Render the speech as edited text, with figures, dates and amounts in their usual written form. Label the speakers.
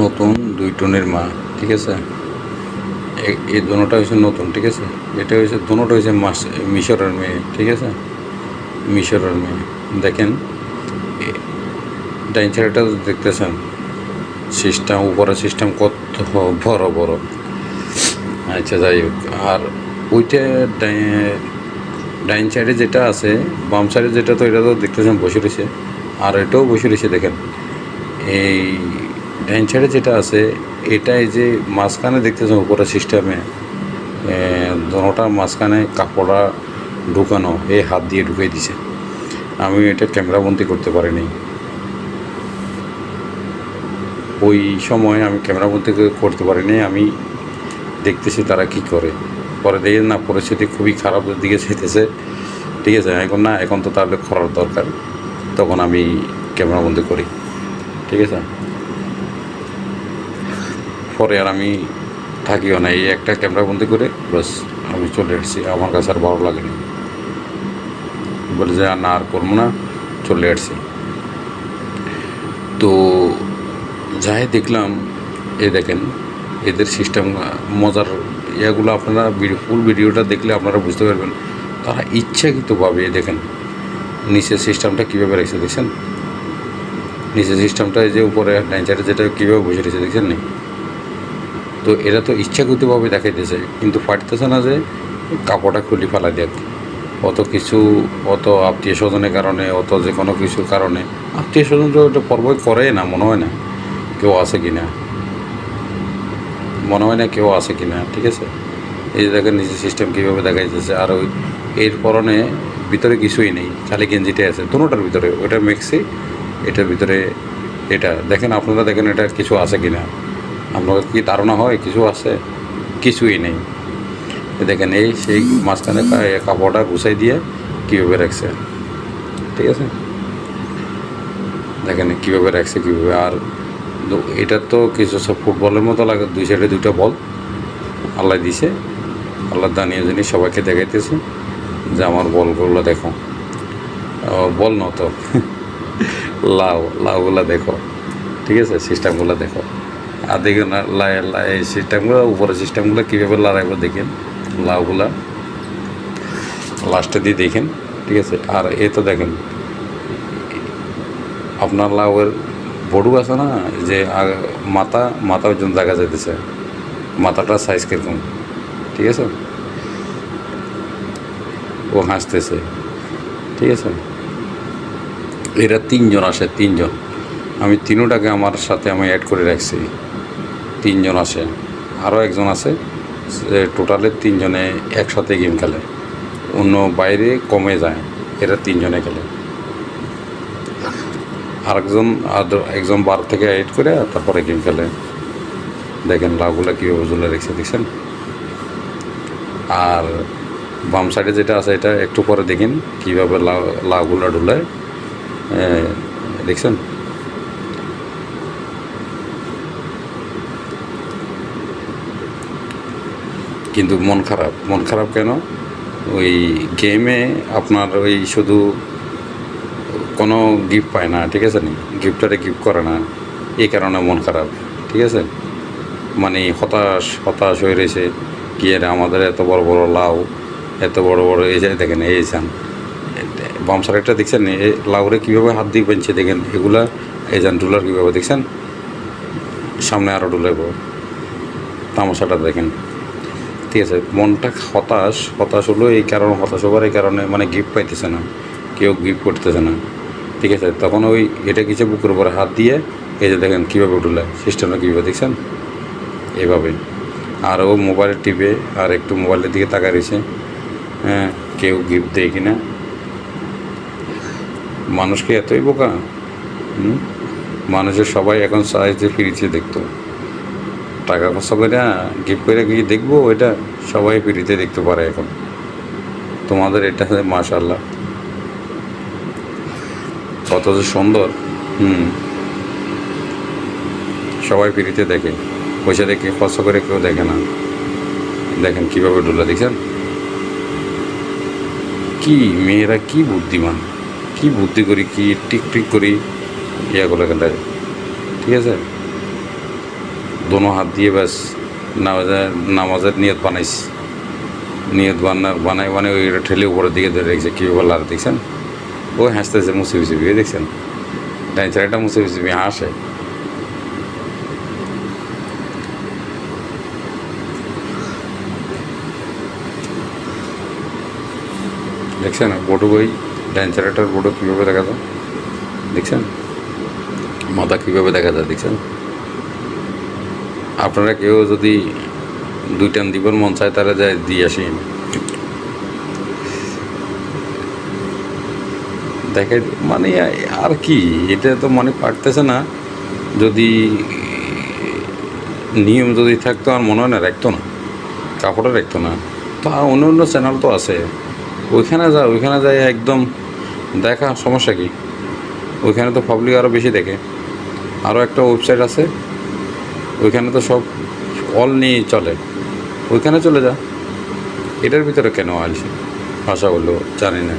Speaker 1: নতুন 2 টনের মা, ঠিক আছে? এই দোনোটা হয়েছে নতুন, ঠিক আছে? এটা হয়েছে দোনোটা হয়েছে মিশরের মেয়ে, ঠিক আছে? মিশরের মেয়ে। দেখেন ডাইন সাইডটা দেখতেছেন, সিস্টেম উপরে সিস্টেম কত বড় বড়। আচ্ছা যাই হোক, আর ওইটা ডাইন সাইডে যেটা আছে, বাম সাইডে যেটা, তো এটা তো দেখতেছেন বসে রয়েছে, আর এটাও বসে রয়েছে। দেখেন এই ডাইন সাইডে যেটা আছে, এটা এই যে মাঝখানে দেখতেছেন উপরে সিস্টেমে দোনোটার মাঝখানে কাপড়া ঢুকানো, এই হাত দিয়ে ঢুকিয়ে দিছে। আমি এটা ক্যামেরাবন্দি করতে পারিনি, ওই সময় আমি ক্যামেরাবন্দি করতে পারিনি। আমি দেখতেছি তারা কি করে, পরে দেখি না পরিস্থিতি খুবই খারাপের দিকে যেতেছে, ঠিক আছে? এখন না, এখন তো তাহলে করার দরকার, তখন আমি ক্যামেরাবন্দি করি, ঠিক আছে? পরে আর আমি থাকিও না, এই একটা ক্যামেরাবন্দি করে বাস আমি চলে এসেছি। আমার কাছে আর ভালো লাগেনি, বলে যে না আর করবো না, চলে আসছি। তো যাই দেখলাম, এ দেখেন এদের সিস্টেম, মজার ইয়াগুলো আপনারা ফুল ভিডিওটা দেখলে আপনারা বুঝতে পারবেন। তারা ইচ্ছাকৃতভাবে দেখেন নিচের সিস্টেমটা কীভাবে রেখেছে, দেখছেন? নিচের সিস্টেমটা এই যে উপরে ডাইনচারে যেটা কীভাবে বসে রয়েছে, দেখছেন নি? তো এরা তো ইচ্ছাকৃতভাবে দেখাইতেছে, কিন্তু পারতেছে না যে কাপড়টা খুলি ফেলা দেখ। অত কিছু, অত আত্মীয় স্বজনের কারণে, অত যে কোনো কিছুর কারণে আত্মীয় স্বজন তো এটা পর্বই করে না, মনে হয় না কেউ আছে কি না, মনে হয় না কেউ আছে কি না, ঠিক আছে? এই যে দেখেন নিজের সিস্টেম কীভাবে দেখাইতেছে। আর ওই এর পরনে ভিতরে কিছুই নেই, খালি গেঞ্জিটাই আছে দুটোটার ভিতরে, ওইটা মেক্সি, এটার ভিতরে এটা। দেখেন আপনারা দেখেন এটা কিছু আছে কি না, আপনাদের কি ধারণা হয় কিছু আছে? কিছুই নেই। দেখেন এই সেই মাঝখানে কাপড়টা গুছাই দিয়ে কীভাবে রাখছে, ঠিক আছে? দেখেন কীভাবে রাখছে, কীভাবে। আর এটা তো কিছু সব ফুটবলের মতো লাগে, দুই সাইডে দুইটা বল আল্লাহ দিছে, আল্লাহ দানিয়ে জিনিস সবাইকে দেখাইতেছে যে আমার বলগুলো দেখো। বল ন তো লাউগুলো দেখো, ঠিক আছে? সিস্টেমগুলো দেখো। আর দেখুন এই সিস্টেমগুলো, উপরে সিস্টেমগুলো কীভাবে লড়াইবো দেখেন, লাউগুলা লাস্টে দিয়ে দেখেন, ঠিক আছে? আর এ তো দেখেন আপনার লাউয়ের বড়ু আছে না, যে মাথা ওই জন্য দেখা যাইতেছে, মাথাটার সাইজ কীরকম, ঠিক আছে? ও হাসতেছে, ঠিক আছে? এরা 3 জন আসে, 3 জন। আমি তিনোটাকে আমার সাথে আমি অ্যাড করে রাখছি, 3 জন আসে। আরও একজন আছে, টোটালে 3 জনে একসাথে গেম খেলে, অন্য বাইরে কমে যায়, এরা 3 জনে খেলে। আরেকজন একজন বার থেকে অ্যাড করে তারপরে গেম খেলে। দেখেন লাউগুলো কীভাবে ঝুলে রেখেছে, দেখছেন? আর বাম সাইডে যেটা আছে, এটা একটু পরে দেখেন কীভাবে লাউগুলো ঢুলায়, দেখছেন? কিন্তু মন খারাপ কেন? ওই গেমে আপনার ওই শুধু কোনো গিফট পায় না, ঠিক আছে? নি গিফটারে গিফট করে না, এই কারণে মন খারাপ, ঠিক আছে? মানে হতাশ হয়ে রয়েছে, কি আর আমাদের এত বড় বড় লাউ, এত বড় বড় এই যে দেখেন এই যান বাম সাইডটা দেখছেন, এই লাউরে কীভাবে হাত দিয়ে বানছে দেখেন, এগুলা এই যান ডুলার কীভাবে দেখছেন, সামনে আরও ডুলাইব, তামাশাটা দেখেন, ঠিক আছে? মনটা হতাশ হলো, এই কারণে হতাশ হবার এই কারণে, মানে গিফট পাইতেছে না, কেউ গিফট করতেছে না, ঠিক আছে? তখন ওই এটা কিছু বুকের উপরে হাত দিয়ে এই যে দেখেন কীভাবে ডুলায়, সিস্টেমটা কীভাবে দেখছেন, এভাবে। আর ও মোবাইলে টিপে আর একটু মোবাইলের দিকে তাকায় রয়েছে, হ্যাঁ, কেউ গিফট দেয় কিনা। মানুষকে এতই বোকা, মানুষের সবাই এখন চায় যে ফ্রিতে দেখতো, টাকা খরচা করে গিফট করে কি দেখবো, এটা সবাই ফ্রিতে দেখতে পারে এখন। তোমাদের এটা মাশাআল্লাহ কত যে সুন্দর, সবাই ফ্রিতে দেখে, পয়সা দেখে খরচা করে কেউ দেখে না। দেখেন কীভাবে ডুলা, দেখছেন? কি মেয়েরা কি বুদ্ধিমান, কি বুদ্ধি করি, কি টিক করি ইয়া করে, ঠিক আছে? দোনো হাত দিয়ে ব্যাস নামাজের নিয়ত বানাইছি, নিয়ত বানাই ওই ঠেলে উপরের দিকে ধরে রেখেছে কীভাবে লার দেখছেন, ও হাসতেছে মুছে মুছে দেখছেন, ডাইন সাইডটা মুছে মুছে হাসে। দেখছেন বটু বই ডাইন সাইডটার বটু কীভাবে দেখা যায়, দেখছেন মাথা কীভাবে দেখা যায়, দেখছেন। আপনারা কেউ যদি 2 টান দিবার মন চায় তারা যায় দিয়ে আসি, দেখাই মানে আর কি, এটা তো মনে পারতেছে না। যদি নিয়ম যদি থাকতো আর মনে হয় না রাখতো না, কাপড়ে রাখতো না। তা অন্য অন্য চ্যানেল তো আছে, ওইখানে যায় একদম দেখা, সমস্যা কি? ওইখানে তো পাবলিক আরও বেশি দেখে। আরও একটা ওয়েবসাইট আছে, ওইখানে তো সব অল নিয়ে চলে, ওইখানে চলে যা। এটার ভিতরে কেন আসে ভাষা বললো জানি না।